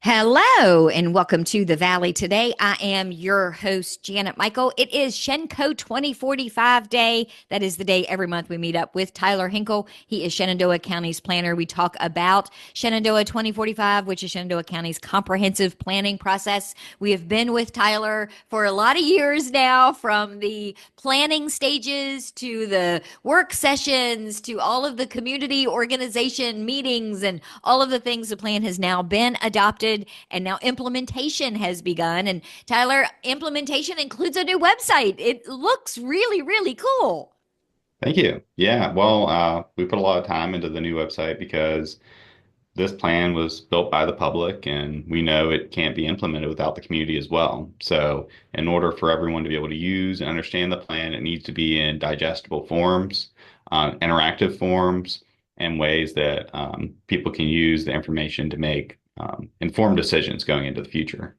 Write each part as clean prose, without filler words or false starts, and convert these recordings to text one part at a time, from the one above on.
Hello and welcome to the Valley today. I am your host, Janet Michael. It is Shenco 2045 Day. That is the day every month we meet up with Tyler Hinkle. He is Shenandoah County's planner. We talk about Shenandoah 2045, which is Shenandoah County's comprehensive planning process. We have been with Tyler for a lot of years now, from the planning stages to the work sessions to all of the community organization meetings and all of the things. The plan has now been adopted and now implementation has begun. And Tyler, implementation includes a new website. It looks really, really cool. Thank you. Yeah, well, we put a lot of time into the new website because this plan was built by the public, and we know it can't be implemented without the community as well. So, in order for everyone to be able to use and understand the plan, it needs to be in digestible forms, interactive forms, and ways that people can use the information to make informed decisions going into the future.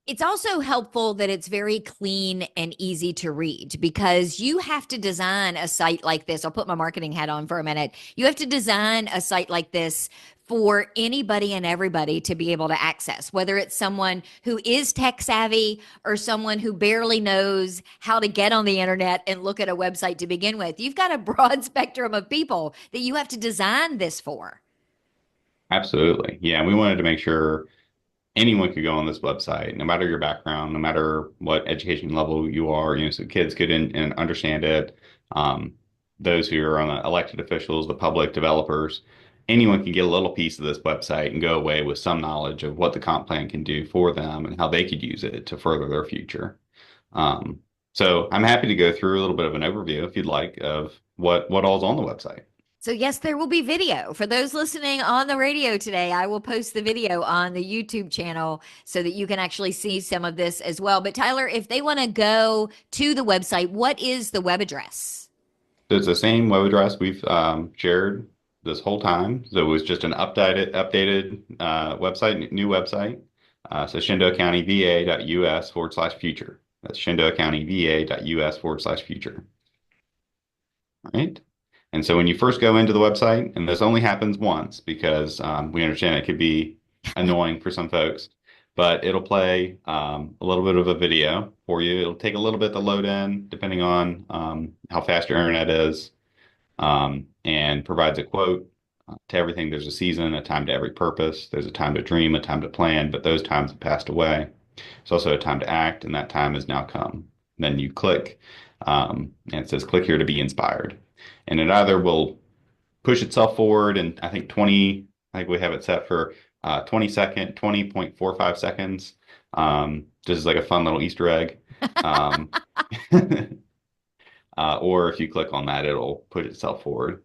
It's also helpful that it's very clean and easy to read, because you have to design a site like this. I'll put my marketing hat on for a minute. You have to design a site like this for anybody and everybody to be able to access, whether it's someone who is tech savvy or someone who barely knows how to get on the internet and look at a website to begin with. You've got a broad spectrum of people that you have to design this for. Absolutely. Yeah, we wanted to make sure anyone could go on this website, no matter your background, no matter what education level you are, so kids could and understand it. Um, those who are on the elected officials, the public developers, anyone can get a little piece of this website and go away with some knowledge of what the comp plan can do for them and how they could use it to further their future. Um, so I'm happy to go through a little bit of an overview, if you'd like, of what all's on the website. So, yes, there will be video. For those listening on the radio today, I will post the video on the YouTube channel so that you can actually see some of this as well. But, Tyler, if they want to go to the website, what is the web address? So it's the same web address we've shared this whole time. So it was just an updated website, new website. So ShenandoahCountyVA.us/future. That's ShenandoahCountyVA.us/future. All right. And so when you first go into the website, and this only happens once because we understand it could be annoying for some folks, but it'll play a little bit of a video for you. It'll take a little bit to load in, depending on how fast your internet is, and provides a quote to everything. There's a season, a time to every purpose. There's a time to dream, a time to plan, but those times have passed away. There's also a time to act, and that time has now come. Then you click, and it says, click here to be inspired. And it either will push itself forward, and I think we have it set for 20.45 seconds. Just as like a fun little Easter egg. Um, or if you click on that, it'll put itself forward.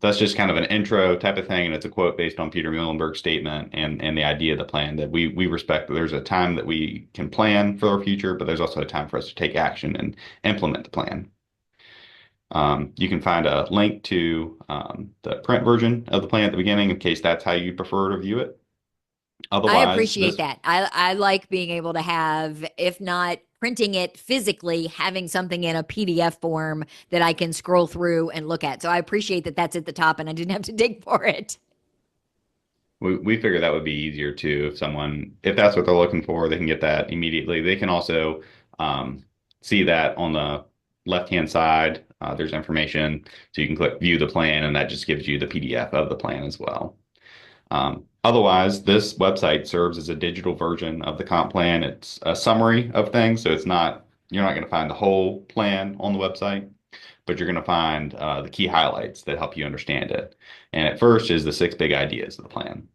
That's just kind of an intro type of thing, and it's a quote based on Peter Muhlenberg's statement and the idea of the plan, that we respect that there's a time that we can plan for our future, but there's also a time for us to take action and implement the plan. You can find a link to the print version of the plan at the beginning in case that's how you prefer to view it. I Otherwise, appreciate this that. I like being able to have, if not printing it physically, having something in a PDF form that I can scroll through and look at. So I appreciate that that's at the top and I didn't have to dig for it. we figure that would be easier too. If that's what they're looking for, they can get that immediately. They can also see that on the left-hand side. There's information, so you can click view the plan, and that just gives you the PDF of the plan as well. Otherwise, this website serves as a digital version of the comp plan. It's a summary of things, so you're not going to find the whole plan on the website, but you're going to find the key highlights that help you understand it. And at first is the six big ideas of the plan.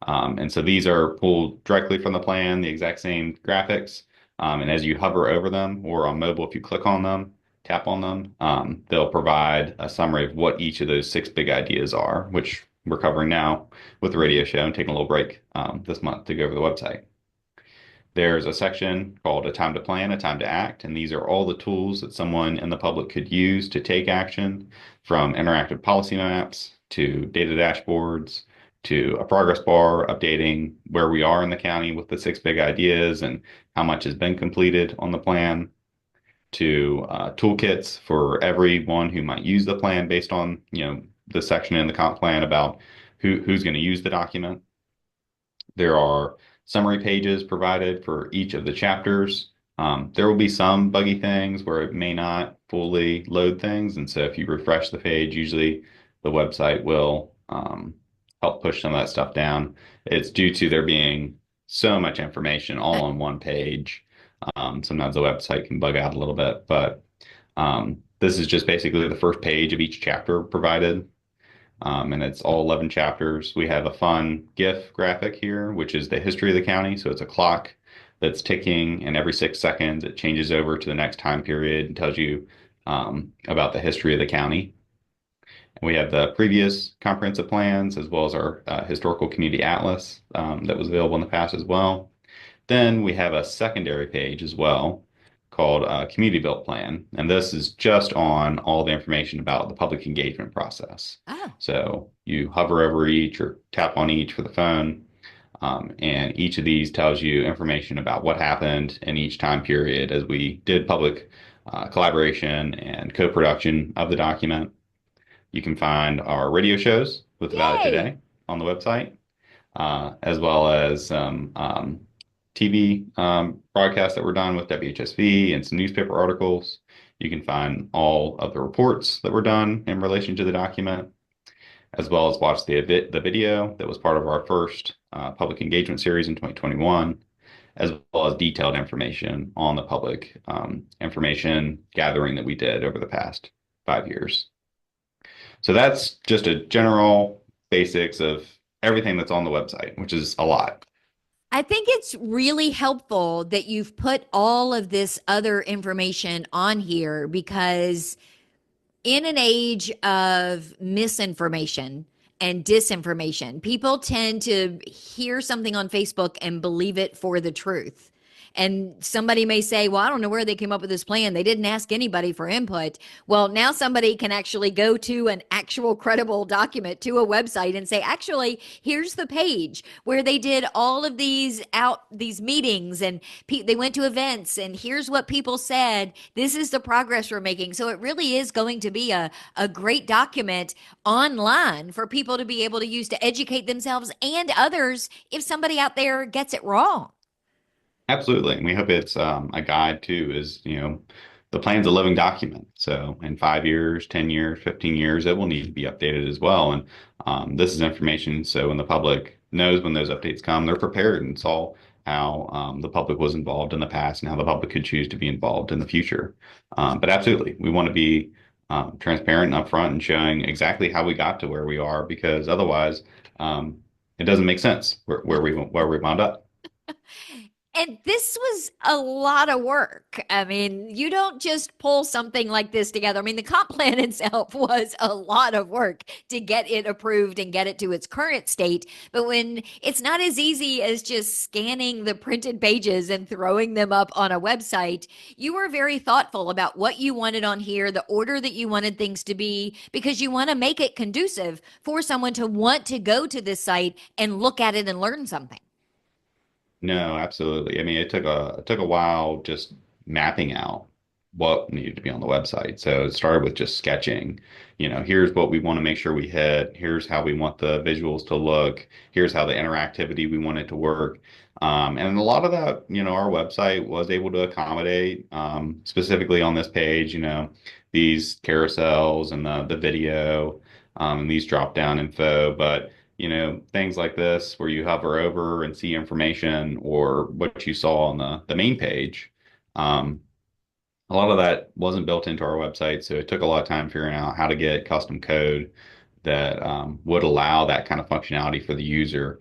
And so these are pulled directly from the plan, the exact same graphics. And as you hover over them, or on mobile, if you click on them, tap on them, they'll provide a summary of what each of those six big ideas are, which we're covering now with the radio show and taking a little break this month to go over the website. There's a section called A Time to Plan, A Time to Act, and these are all the tools that someone in the public could use to take action, from interactive policy maps to data dashboards to a progress bar updating where we are in the county with the six big ideas and how much has been completed on the plan, to toolkits for everyone who might use the plan based on, the section in the comp plan about who's going to use the document. There are summary pages provided for each of the chapters. There will be some buggy things where it may not fully load things. And so if you refresh the page, usually the website will help push some of that stuff down. It's due to there being so much information all on one page. Sometimes the website can bug out a little bit, but this is just basically the first page of each chapter provided. And it's all 11 chapters. We have a fun GIF graphic here, which is the history of the county. So it's a clock that's ticking, and every 6 seconds it changes over to the next time period and tells you about the history of the county. And we have the previous comprehensive plans as well as our historical community atlas that was available in the past as well. Then we have a secondary page as well called Community Built Plan. And this is just on all the information about the public engagement process. Oh, So you hover over each or tap on each for the phone. And each of these tells you information about what happened in each time period as we did public collaboration and co-production of the document. You can find our radio shows with the Valley yay. Today on the website, as well as some TV broadcasts that were done with WHSV and some newspaper articles. You can find all of the reports that were done in relation to the document, as well as watch the video that was part of our first public engagement series in 2021, as well as detailed information on the public information gathering that we did over the past 5 years. So that's just a general basics of everything that's on the website, which is a lot. I think it's really helpful that you've put all of this other information on here because in an age of misinformation and disinformation, people tend to hear something on Facebook and believe it for the truth. And somebody may say, well, I don't know where they came up with this plan. They didn't ask anybody for input. Well, now somebody can actually go to an actual credible document, to a website, and say, actually, here's the page where they did all of these meetings, and they went to events, and here's what people said. This is the progress we're making. So it really is going to be a great document online for people to be able to use to educate themselves and others if somebody out there gets it wrong. Absolutely. And we hope it's a guide too, is, the plan's a living document. So in 5 years, 10 years, 15 years, it will need to be updated as well. And this is information. So when the public knows when those updates come, they're prepared and saw how the public was involved in the past and how the public could choose to be involved in the future. But absolutely, we want to be transparent and upfront and showing exactly how we got to where we are, because otherwise it doesn't make sense where we wound up. And this was a lot of work. I mean, you don't just pull something like this together. I mean, the comp plan itself was a lot of work to get it approved and get it to its current state. But when it's not as easy as just scanning the printed pages and throwing them up on a website, you were very thoughtful about what you wanted on here, the order that you wanted things to be, because you want to make it conducive for someone to want to go to this site and look at it and learn something. No, absolutely. I mean, it took a while just mapping out what needed to be on the website. So it started with just sketching. Here's what we want to make sure we hit. Here's how we want the visuals to look. Here's how the interactivity we want it to work. And a lot of that, our website was able to accommodate, specifically on this page, these carousels and the video, and these drop down info. But things like this where you hover over and see information or what you saw on the main page. A lot of that wasn't built into our website, so it took a lot of time figuring out how to get custom code that would allow that kind of functionality for the user.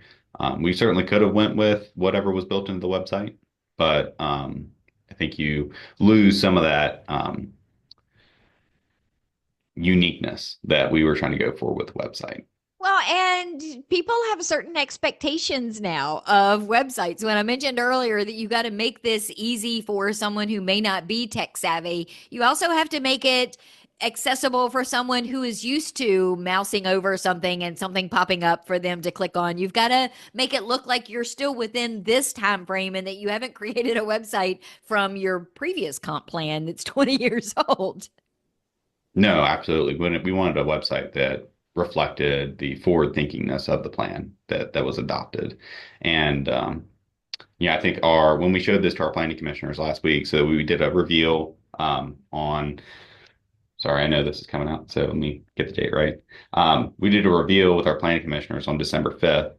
We certainly could have went with whatever was built into the website, but I think you lose some of that uniqueness that we were trying to go for with the website. Well, and people have certain expectations now of websites. When I mentioned earlier that you got to make this easy for someone who may not be tech savvy, you also have to make it accessible for someone who is used to mousing over something and something popping up for them to click on. You've got to make it look like you're still within this time frame and that you haven't created a website from your previous comp plan that's 20 years old. No, absolutely. We wanted a website that reflected the forward thinkingness of the plan that was adopted. And yeah, I think our when we showed this to our planning commissioners last week, so we did a reveal on. Sorry, I know this is coming out, so let me get the date right. We did a reveal with our planning commissioners on December 5th.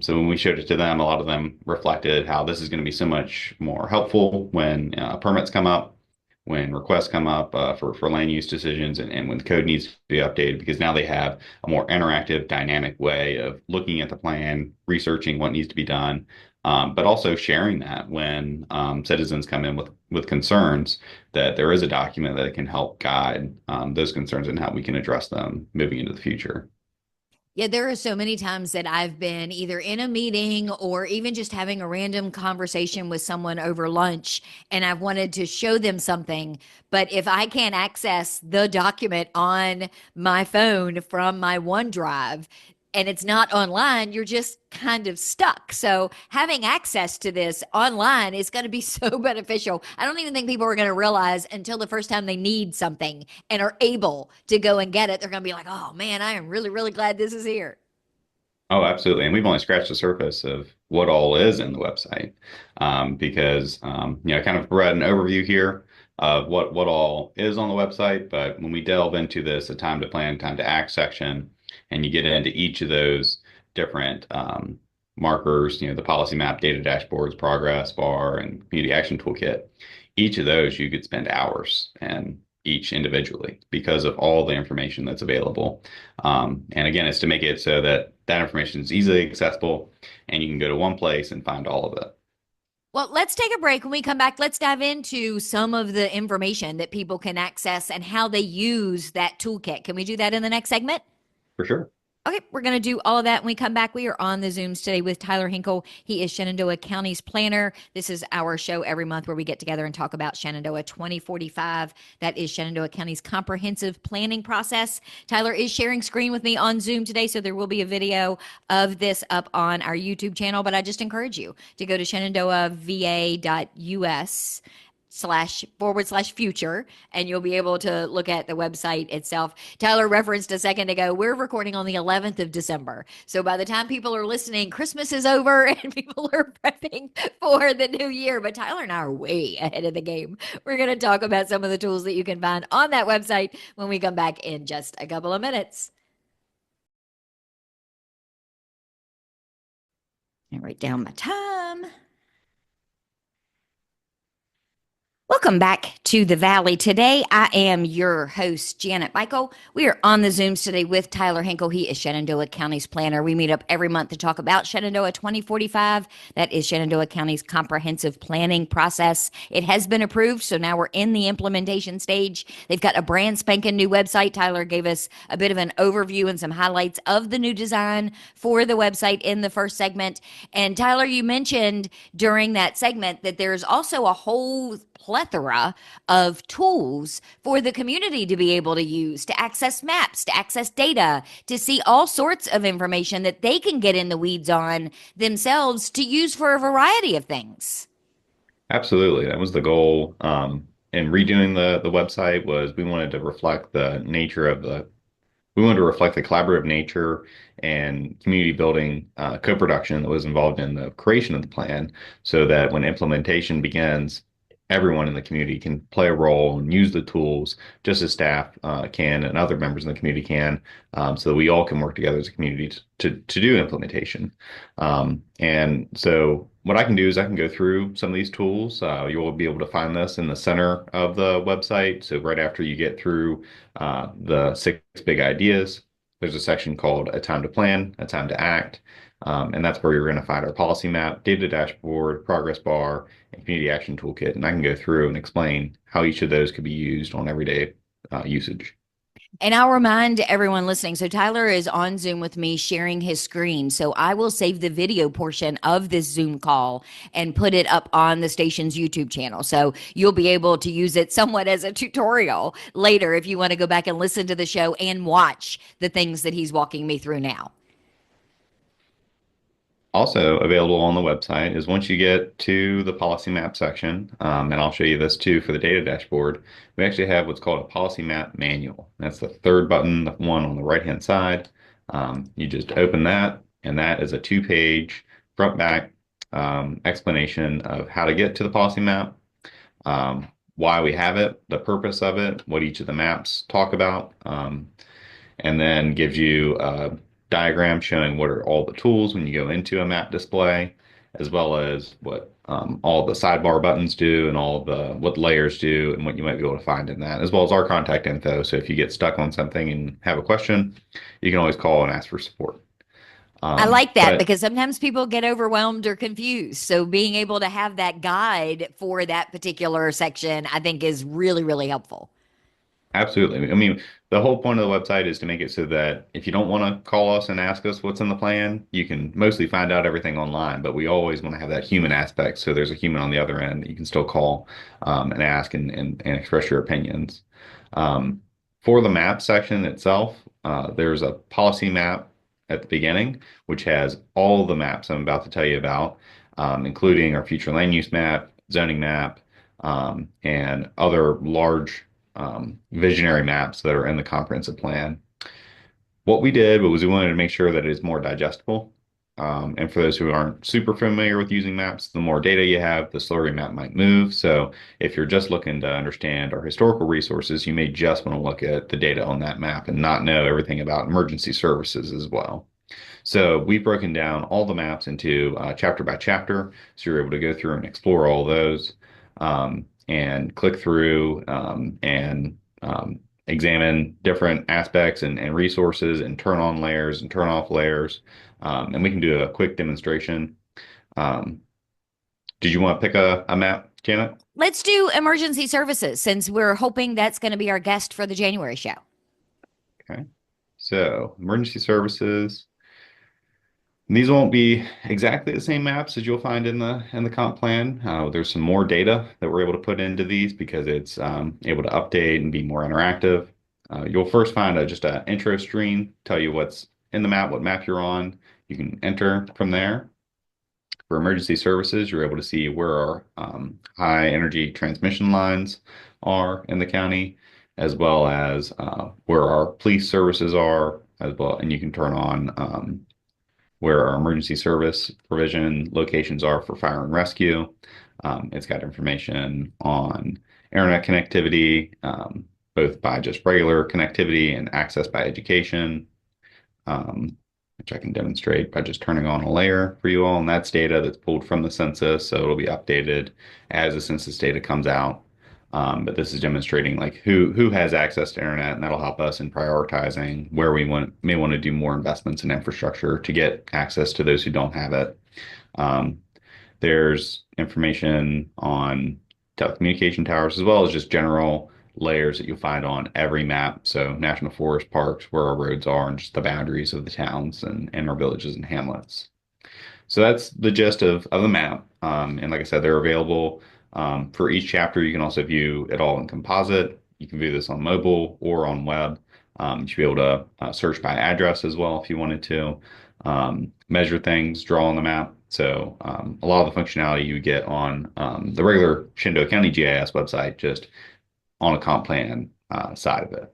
So when we showed it to them, a lot of them reflected how this is going to be so much more helpful when permits come up, when requests come up for land use decisions, and when the code needs to be updated, because now they have a more interactive, dynamic way of looking at the plan, researching what needs to be done, but also sharing that when citizens come in with concerns, that there is a document that can help guide those concerns and how we can address them moving into the future. Yeah, there are so many times that I've been either in a meeting or even just having a random conversation with someone over lunch, and I've wanted to show them something. But if I can't access the document on my phone from my OneDrive and it's not online, you're just kind of stuck. So having access to this online is going to be so beneficial. I don't even think people are going to realize until the first time they need something and are able to go and get it. They're going to be like, oh man, I am really, really glad this is here. Oh, absolutely. And we've only scratched the surface of what all is in the website, because I kind of read an overview here of what all is on the website. But when we delve into this, the time to plan, time to act section, and you get into each of those different markers, the policy map, data dashboards, progress bar, and community action toolkit, each of those you could spend hours and each individually because of all the information that's available. And again, it's to make it so that that information is easily accessible and you can go to one place and find all of it. Well, let's take a break. When we come back, let's dive into some of the information that people can access and how they use that toolkit. Can we do that in the next segment? For sure. Okay, we're going to do all of that when we come back. We are on the Zooms today with Tyler Hinkle. He is Shenandoah County's planner. This is our show every month where we get together and talk about Shenandoah 2045. That is Shenandoah County's comprehensive planning process. Tyler is sharing screen with me on Zoom today, so there will be a video of this up on our YouTube channel, but I just encourage you to go to shenandoahva.us /future, and you'll be able to look at the website itself. Tyler referenced a second ago, we're recording on the 11th of December. So by the time people are listening, Christmas is over and people are prepping for the new year. But Tyler and I are way ahead of the game. We're going to talk about some of the tools that you can find on that website when we come back in just a couple of minutes. And write down my time. Welcome back to the Valley. Today, I am your host, Janet Michael. We are on the Zooms today with Tyler Hinkle. He is Shenandoah County's planner. We meet up every month to talk about Shenandoah 2045. That is Shenandoah County's comprehensive planning process. It has been approved, so now we're in the implementation stage. They've got a brand spanking new website. Tyler gave us a bit of an overview and some highlights of the new design for the website in the first segment. And Tyler, you mentioned during that segment that there's also a whole plethora of tools for the community to be able to use to access maps, to access data, to see all sorts of information that they can get in the weeds on themselves to use for a variety of things. Absolutely. That was the goal. In redoing the website was we wanted to reflect the nature of we wanted to reflect the collaborative nature and community building co-production that was involved in the creation of the plan so that when implementation begins, everyone in the community can play a role and use the tools just as staff can and other members in the community can, so that we all can work together as a community to do implementation. And so what I can do is I can go through some of these tools. You will be able to find this in the center of the website. So right after you get through the 6 big ideas, there's a section called A Time to Plan, A Time to Act. And that's where you're going to find our policy map, data dashboard, progress bar, and community action toolkit. And I can go through and explain how each of those could be used on everyday usage. And I'll remind everyone listening. So Tyler is on Zoom with me sharing his screen. So I will save the video portion of this Zoom call and put it up on the station's YouTube channel. So you'll be able to use it somewhat as a tutorial later if you want to go back and listen to the show and watch the things that he's walking me through now. Also available on the website is once you get to the policy map section, and I'll show you this too for the data dashboard, we actually have what's called a policy map manual. That's the third button, the one on the right-hand side. You just open that, and that is a two-page front back explanation of how to get to the policy map, why we have it, the purpose of it, what each of the maps talk about, and then gives you a diagram showing what are all the tools when you go into a map display, as well as what all the sidebar buttons do and all the what layers do and what you might be able to find in that, as well as our contact info. So if you get stuck on something and have a question, you can always call and ask for support. I like that But because sometimes people get overwhelmed or confused. So being able to have that guide for that particular section, I think is really, really helpful. Absolutely. I mean, the whole point of the website is to make it so that if you don't want to call us and ask us what's in the plan, you can mostly find out everything online. But we always want to have that human aspect. So there's a human on the other end that you can still call and ask and express your opinions. Um, for the map section itself, there's a policy map at the beginning, which has all the maps I'm about to tell you about, including our future land use map, zoning map, and other large visionary maps that are in the comprehensive plan. What we did was we wanted to make sure that it is more digestible. And for those who aren't super familiar with using maps, the more data you have, the slower your map might move. So if you're just looking to understand our historical resources, you may just want to look at the data on that map and not know everything about emergency services as well. So we've broken down all the maps into chapter by chapter, so you're able to go through and explore all those and click through and examine different aspects and resources and turn on layers and turn off layers. And we can do a quick demonstration. Um, did you want to pick a map, Janet? Let's do emergency services since we're hoping that's going to be our guest for the January show. Okay. So emergency services. These won't be exactly the same maps as you'll find in the comp plan. There's some more data that we're able to put into these because it's able to update and be more interactive. You'll first find just an intro screen, tell you what's in the map, what map you're on. You can enter from there. For emergency services, you're able to see where our high energy transmission lines are in the county, as well as where our police services are, as well, and you can turn on where our emergency service provision locations are for fire and rescue. It's got information on internet connectivity, both by just regular connectivity and access by education, um, which I can demonstrate by just turning on a layer for you all. And that's data that's pulled from the census, so it'll be updated as the census data comes out. But this is demonstrating like who has access to internet, and that'll help us in prioritizing where we may want to do more investments in infrastructure to get access to those who don't have it. Um, there's information on telecommunication towers as well as just general layers that you'll find on every map. So national forest parks, where our roads are, and just the boundaries of the towns and our villages and hamlets. So that's the gist of the map. And like I said, they're available for each chapter. You can also view it all in composite. You can view this on mobile or on web. You should be able to search by address as well if you wanted to. Measure things, draw on the map. So a lot of the functionality you get on the regular Shenandoah County GIS website, just on a comp plan side of it.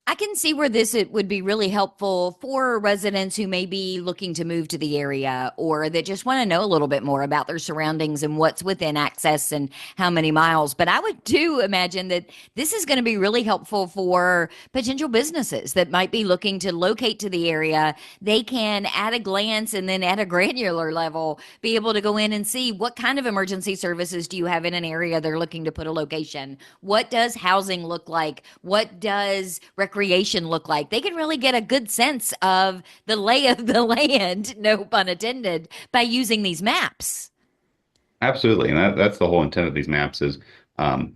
I can see where it would be really helpful for residents who may be looking to move to the area or that just want to know a little bit more about their surroundings and what's within access and how many miles. But I would do imagine that this is going to be really helpful for potential businesses that might be looking to locate to the area. They can, at a glance and then at a granular level, be able to go in and see what kind of emergency services do you have in an area they're looking to put a location. What does housing look like? What does recreation look like? They can really get a good sense of the lay of the land, no pun intended, by using these maps. Absolutely, and that's the whole intent of these maps is,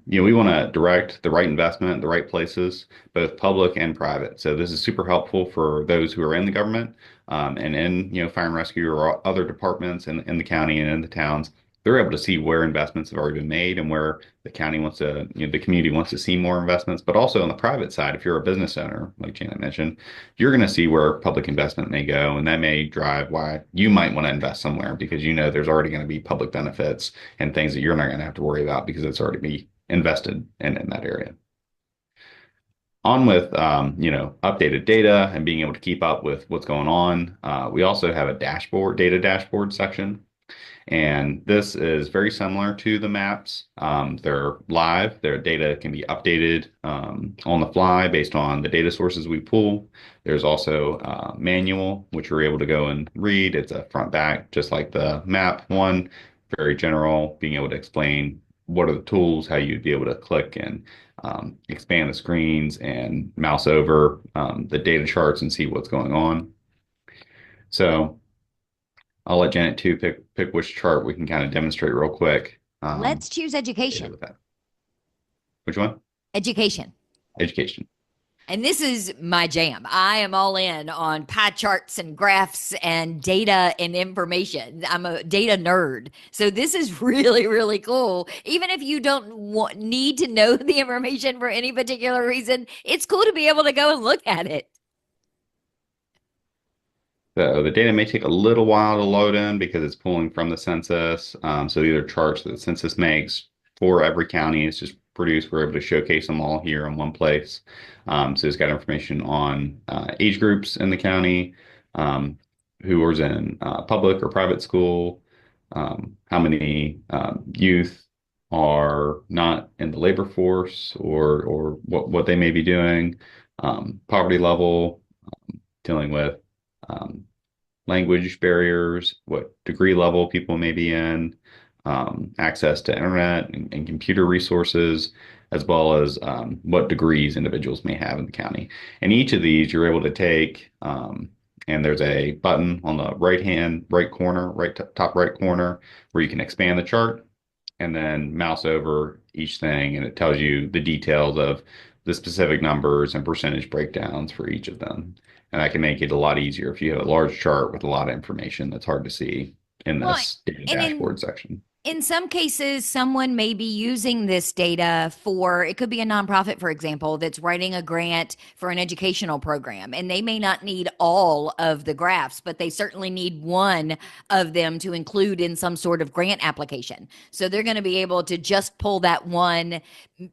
we want to direct the right investment, the right places, both public and private. So this is super helpful for those who are in the government and in, fire and rescue or other departments in the county and in the towns they're able to see where investments have already been made and where the county wants to, the community wants to see more investments. But also on the private side, if you're a business owner, like Janet mentioned, you're going to see where public investment may go, and that may drive why you might want to invest somewhere because you know there's already going to be public benefits and things that you're not going to have to worry about because it's already be invested in that area. On with updated data and being able to keep up with what's going on. We also have a data dashboard section. And this is very similar to the maps. They're live. Their data can be updated on the fly based on the data sources we pull. There's also manual, which you're able to go and read. It's a front back, just like the map one, very general, being able to explain what are the tools, how you'd be able to click and expand the screens and mouse over the data charts and see what's going on. So I'll let Janet too pick which chart we can kind of demonstrate real quick. Let's choose education. With that. Which one? Education. Education. And this is my jam. I am all in on pie charts and graphs and data and information. I'm a data nerd. So this is really, really cool. Even if you don't need to know the information for any particular reason, it's cool to be able to go and look at it. So the data may take a little while to load in because it's pulling from the census. So these are charts that the census makes for every county. It's just produced. We're able to showcase them all here in one place. So it's got information on age groups in the county, who is in public or private school, how many youth are not in the labor force or what they may be doing, poverty level, dealing with language barriers, what degree level people may be in, access to internet and computer resources, as well as what degrees individuals may have in the county. And each of these you're able to take, and there's a button on the right corner, top right corner, where you can expand the chart and then mouse over each thing, and it tells you the details of the specific numbers and percentage breakdowns for each of them. And that can make it a lot easier if you have a large chart with a lot of information that's hard to see in this data dashboard section. In some cases, someone may be using this data for, it could be a nonprofit, for example, that's writing a grant for an educational program, and they may not need all of the graphs, but they certainly need one of them to include in some sort of grant application. So they're going to be able to just pull that one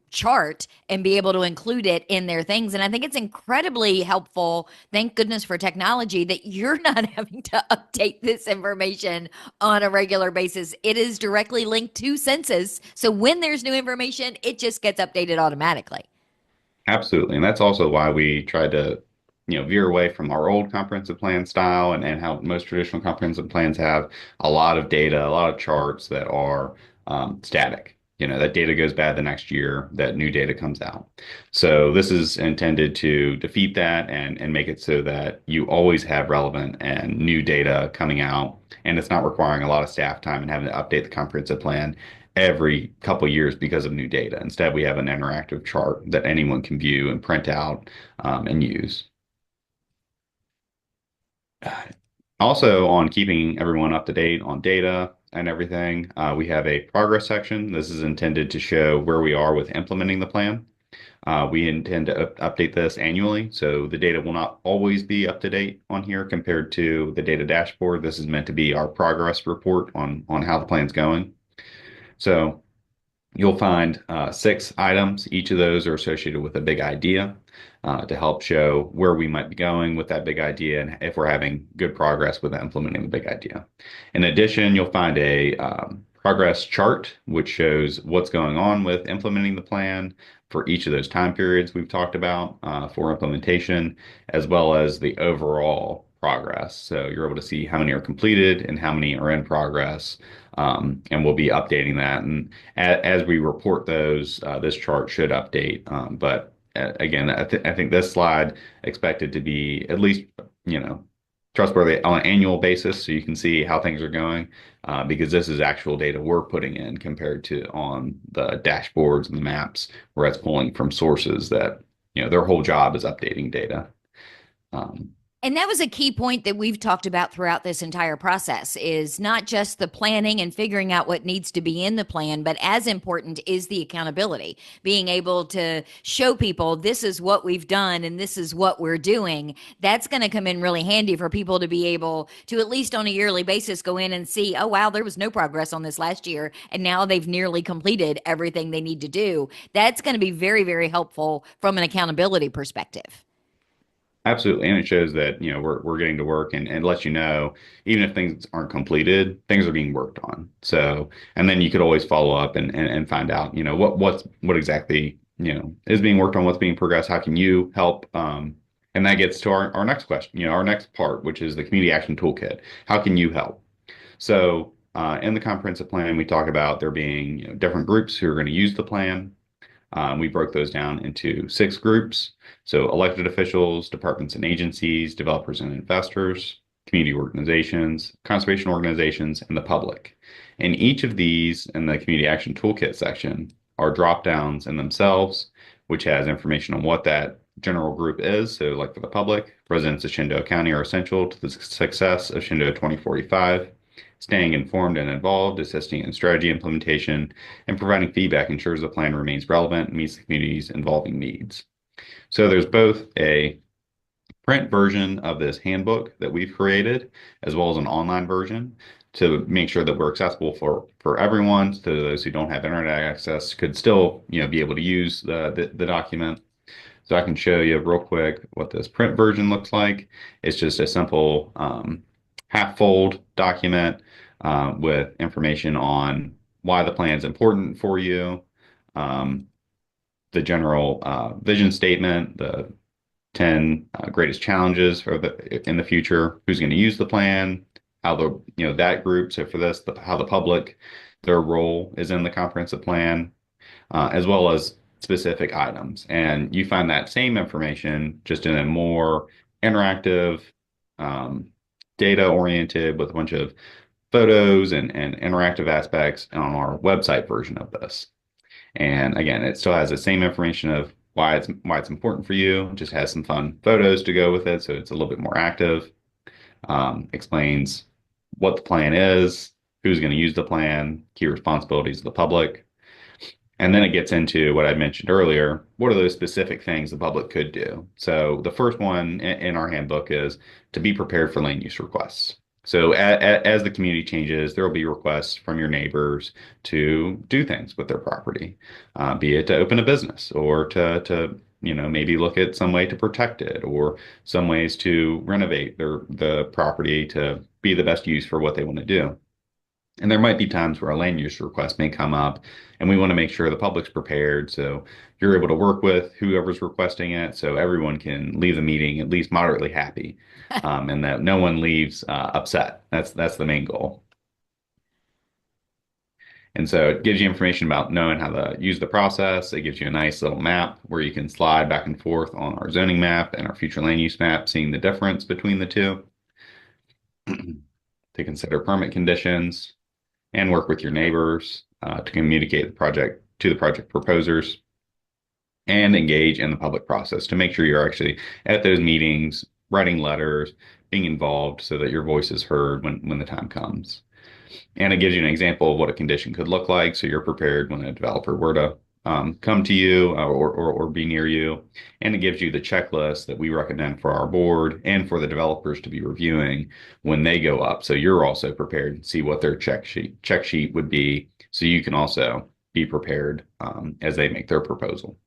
chart and be able to include it in their things. And I think it's incredibly helpful. Thank goodness for technology that you're not having to update this information on a regular basis. It is directly linked to census. So when there's new information, it just gets updated automatically. Absolutely. And that's also why we tried to, veer away from our old comprehensive plan style and how most traditional comprehensive plans have a lot of data, a lot of charts that are static. That data goes bad the next year, that new data comes out. So this is intended to defeat that and make it so that you always have relevant and new data coming out. And it's not requiring a lot of staff time and having to update the comprehensive plan every couple of years because of new data. Instead, we have an interactive chart that anyone can view and print out and use. Also, on keeping everyone up to date on data and everything, we have a progress section. This is intended to show where we are with implementing the plan. We intend to update this annually, so the data will not always be up to date on here compared to the data dashboard. This is meant to be our progress report on how the plan's going. So you'll find 6 items. Each of those are associated with a big idea to help show where we might be going with that big idea and if we're having good progress with implementing the big idea. In addition, you'll find a progress chart, which shows what's going on with implementing the plan for each of those time periods we've talked about for implementation, as well as the overall progress. So you're able to see how many are completed and how many are in progress. And we'll be updating that. And as we report those, this chart should update. But again, I think this slide expected to be at least, trustworthy on an annual basis so you can see how things are going because this is actual data we're putting in compared to on the dashboards and the maps where it's pulling from sources that, their whole job is updating data. And that was a key point that we've talked about throughout this entire process is not just the planning and figuring out what needs to be in the plan, but as important is the accountability, being able to show people this is what we've done and this is what we're doing. That's going to come in really handy for people to be able to, at least on a yearly basis, go in and see, oh, wow, there was no progress on this last year. And now they've nearly completed everything they need to do. That's going to be very, very helpful from an accountability perspective. Absolutely. And it shows that, we're getting to work and lets you know, even if things aren't completed, things are being worked on. So, and then you could always follow up and find out, what exactly, is being worked on, what's being progressed, how can you help? And that gets to our next question, our next part, which is the community action toolkit. How can you help? So, in the comprehensive plan, we talk about there being, different groups who are going to use the plan. We broke those down into 6 groups. So elected officials, departments and agencies, developers and investors, community organizations, conservation organizations, and the public. And each of these in the community action toolkit section are drop downs in themselves, which has information on what that general group is. So like for the public, residents of Shenandoah County are essential to the success of Shenandoah 2045. Staying informed and involved, assisting in strategy implementation, and providing feedback ensures the plan remains relevant and meets the community's evolving needs. So there's both a print version of this handbook that we've created, as well as an online version to make sure that we're accessible for everyone. So those who don't have internet access could still, be able to use the document. So I can show you real quick what this print version looks like. It's just a simple half fold document with information on why the plan is important for you, um, the general vision statement, the 10 greatest challenges for in the future, who's going to use the plan, how that group, so for this, how the public, their role is in the comprehensive plan, as well as specific items. And you find that same information just in a more interactive, um, data oriented with a bunch of photos and interactive aspects on our website version of this. And again, it still has the same information of why it's important for you. It just has some fun photos to go with it, so it's a little bit more active. Explains what the plan is, who's going to use the plan, key responsibilities of the public, and then it gets into what I mentioned earlier. What are those specific things the public could do? So the first one in our handbook is to be prepared for land use requests. So as the community changes, there will be requests from your neighbors to do things with their property, be it to open a business or to maybe look at some way to protect it or some ways to renovate the property to be the best use for what they want to do. And there might be times where a land use request may come up, and we want to make sure the public's prepared. So you're able to work with whoever's requesting it, so everyone can leave the meeting at least moderately happy, and that no one leaves upset. That's the main goal. And so it gives you information about knowing how to use the process. It gives you a nice little map where you can slide back and forth on our zoning map and our future land use map, seeing the difference between the two to consider permit conditions and work with your neighbors to communicate the project to the project proposers and engage in the public process to make sure you're actually at those meetings, writing letters, being involved so that your voice is heard when the time comes. And it gives you an example of what a condition could look like so you're prepared when a developer were to come to you or be near you. And it gives you the checklist that we recommend for our board and for the developers to be reviewing when they go up. So you're also prepared to see what their check sheet would be, so you can also be prepared as they make their proposal.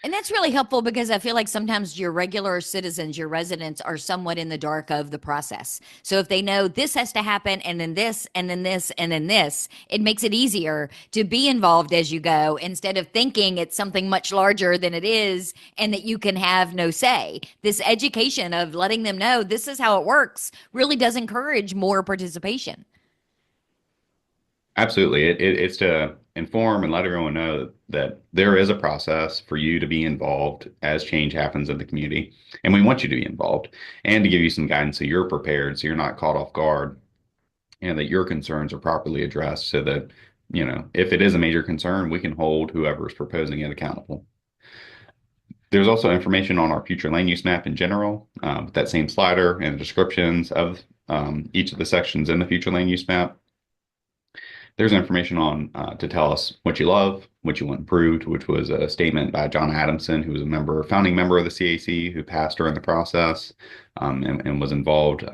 And that's really helpful because I feel like sometimes your regular citizens, your residents are somewhat in the dark of the process. So if they know this has to happen and then this and then this and then this, it makes it easier to be involved as you go instead of thinking it's something much larger than it is and that you can have no say. This education of letting them know this is how it works really does encourage more participation. Absolutely. It's to inform and let everyone know that there is a process for you to be involved as change happens in the community. And we want you to be involved and to give you some guidance so you're prepared, so you're not caught off guard, and that your concerns are properly addressed so that, if it is a major concern, we can hold whoever is proposing it accountable. There's also information on our future land use map in general, with that same slider and descriptions of each of the sections in the future land use map. There's information on to tell us what you love, what you want improved, which was a statement by John Adamson, who was a founding member of the CAC, who passed during the process, and was involved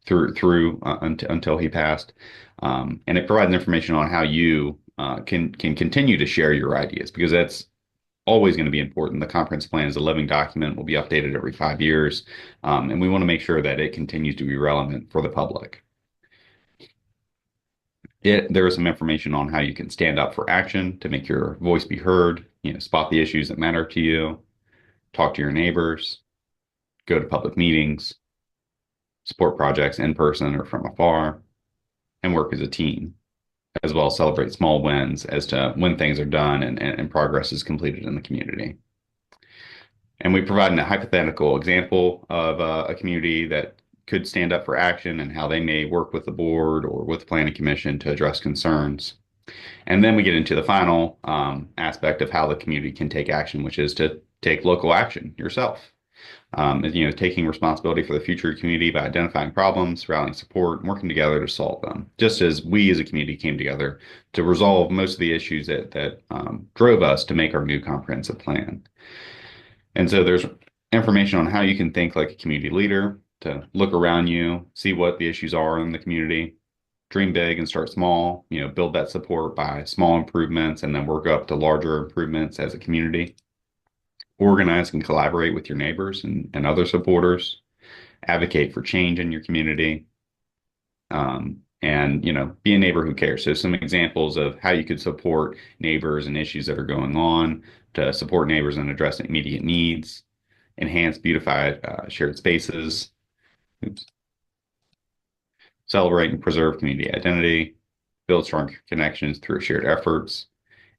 until he passed. And it provides information on how you can continue to share your ideas, because that's always going to be important. The comprehensive plan is a living document, will be updated every 5 years, and we want to make sure that it continues to be relevant for the public. There is some information on how you can stand up for action to make your voice be heard, spot the issues that matter to you, talk to your neighbors, go to public meetings, support projects in person or from afar, and work as a team, as well as celebrate small wins as to when things are done and progress is completed in the community. And we provide a hypothetical example of a community that could stand up for action and how they may work with the board or with the planning commission to address concerns. And then we get into the final aspect of how the community can take action, which is to take local action yourself. Taking responsibility for the future community by identifying problems, rallying support, and working together to solve them. Just as we as a community came together to resolve most of the issues that drove us to make our new comprehensive plan. And so there's information on how you can think like a community leader, to look around you, see what the issues are in the community, dream big and start small, build that support by small improvements and then work up to larger improvements as a community. Organize and collaborate with your neighbors and other supporters, advocate for change in your community, and be a neighbor who cares. So some examples of how you could support neighbors and issues that are going on, to support neighbors and address immediate needs, enhance beautified shared spaces, oops, celebrate and preserve community identity, build strong connections through shared efforts,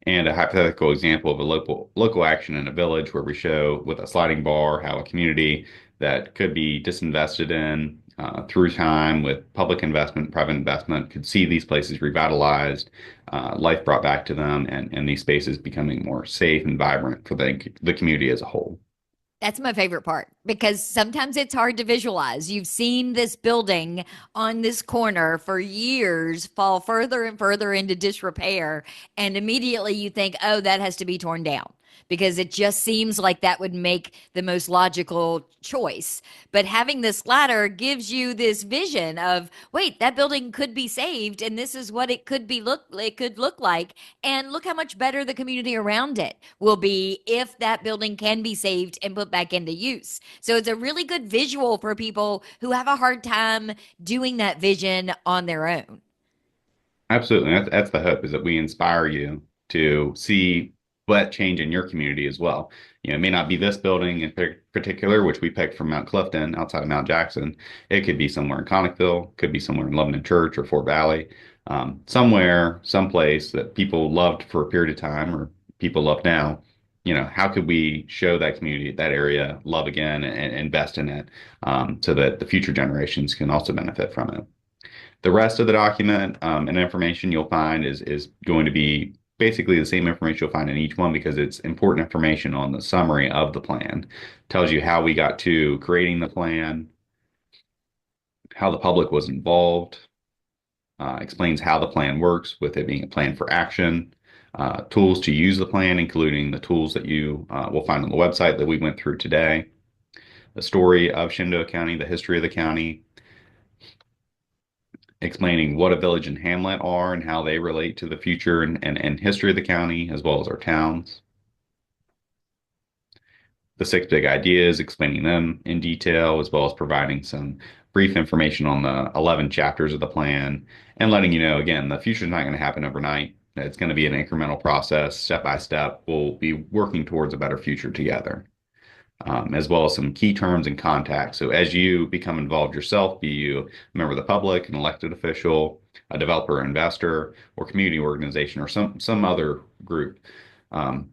and a hypothetical example of a local action in a village where we show with a sliding bar how a community that could be disinvested in through time with public investment, private investment, could see these places revitalized, life brought back to them, and these spaces becoming more safe and vibrant for the community as a whole. That's my favorite part because sometimes it's hard to visualize. You've seen this building on this corner for years fall further and further into disrepair, and immediately you think, oh, that has to be torn down because it just seems like that would make the most logical choice. But having this ladder gives you this vision of, wait, that building could be saved, and this is what it could look like, and look how much better the community around it will be if that building can be saved and put back into use. So it's a really good visual for people who have a hard time doing that vision on their own. Absolutely. That's the hope, is that we inspire you to see what change in your community as well. It may not be this building in particular, which we picked from Mount Clifton outside of Mount Jackson. It could be somewhere in Connickville, could be somewhere in Lebanon Church or Fort Valley, somewhere, someplace that people loved for a period of time or people love now. How could we show that community, that area, love again and invest in it, so that the future generations can also benefit from it? The rest of the document and information you'll find is going to be basically the same information you'll find in each one, because it's important information on the summary of the plan. Tells you how we got to creating the plan, how the public was involved, explains how the plan works with it being a plan for action, tools to use the plan, including the tools that you will find on the website that we went through today, the story of Shenandoah County, the history of the county, explaining what a village and hamlet are and how they relate to the future and history of the county, as well as our towns. The six big ideas, explaining them in detail, as well as providing some brief information on the 11 chapters of the plan, and letting you know, again, the future is not going to happen overnight. It's going to be an incremental process, step by step. We'll be working towards a better future together. As well as some key terms and contacts. So as you become involved yourself, be you a member of the public, an elected official, a developer, investor, or community organization, or some other group,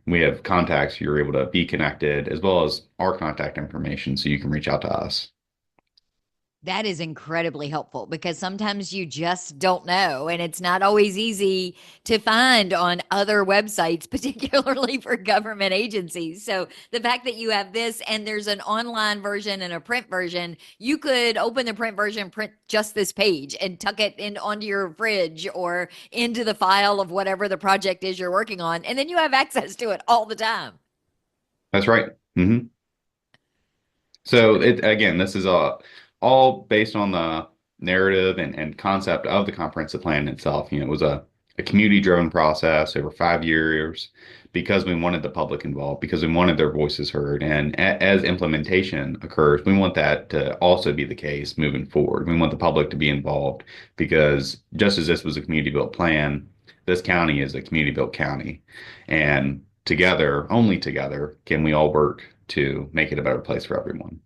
we have contacts. You're able to be connected, as well as our contact information, so you can reach out to us. That is incredibly helpful because sometimes you just don't know, and it's not always easy to find on other websites, particularly for government agencies. So, the fact that you have this and there's an online version and a print version, you could open the print version, print just this page, and tuck it in onto your fridge or into the file of whatever the project is you're working on, and then you have access to it all the time. That's right. So it again, this is all based on the narrative and concept of the comprehensive plan itself. It was a community-driven process over 5 years because we wanted the public involved, because we wanted their voices heard. And as implementation occurs, we want that to also be the case moving forward. We want the public to be involved because just as this was a community-built plan, this county is a community-built county. And together, only together, can we all work to make it a better place for everyone.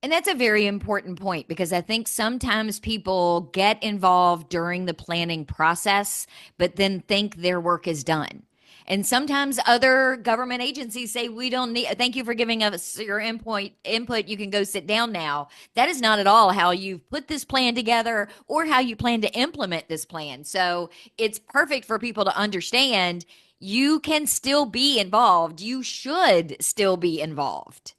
And that's a very important point because I think sometimes people get involved during the planning process, but then think their work is done. And sometimes other government agencies say, we don't need, thank you for giving us your input. You can go sit down now. That is not at all how you've put this plan together or how you plan to implement this plan. So it's perfect for people to understand you can still be involved. You should still be involved.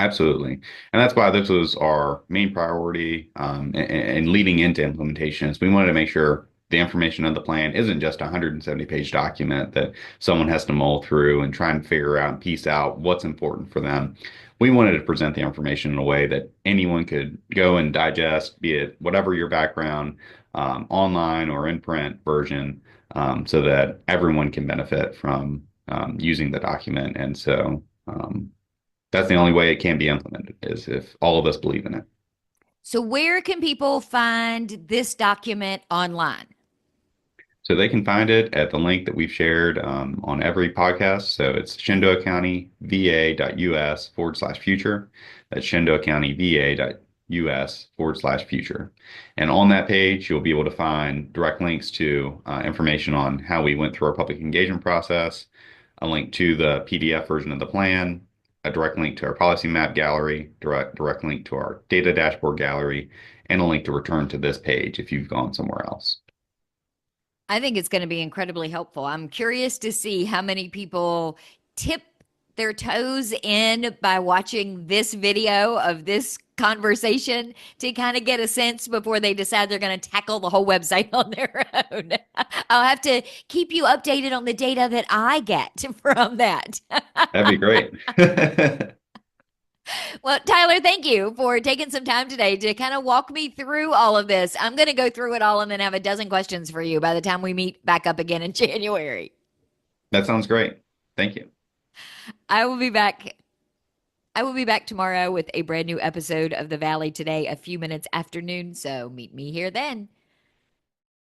Absolutely. And that's why this was our main priority and leading into implementation is we wanted to make sure the information of the plan isn't just a 170-page document that someone has to mull through and try and figure out and piece out what's important for them. We wanted to present the information in a way that anyone could go and digest, be it whatever your background, online or in print version, so that everyone can benefit from using the document. And so, that's the only way it can be implemented is if all of us believe in it. So, where can people find this document online? So they can find it at the link that we've shared on every podcast. So it's Shenandoah County VA.us/future. That's Shenandoah County VA.us/future. And on that page, you'll be able to find direct links to information on how we went through our public engagement process, a link to the PDF version of the plan, a direct link to our policy map gallery, direct link to our data dashboard gallery, and a link to return to this page if you've gone somewhere else. I think it's going to be incredibly helpful. I'm curious to see how many people tip their toes in by watching this video of this conversation to kind of get a sense before they decide they're going to tackle the whole website on their own. I'll have to keep you updated on the data that I get from that. That'd be great. Well, Tyler, thank you for taking some time today to kind of walk me through all of this. I'm going to go through it all and then have a dozen questions for you by the time we meet back up again in January. That sounds great. Thank you. I will be back. I will be back tomorrow with a brand new episode of The Valley Today, a few minutes after noon. So meet me here then.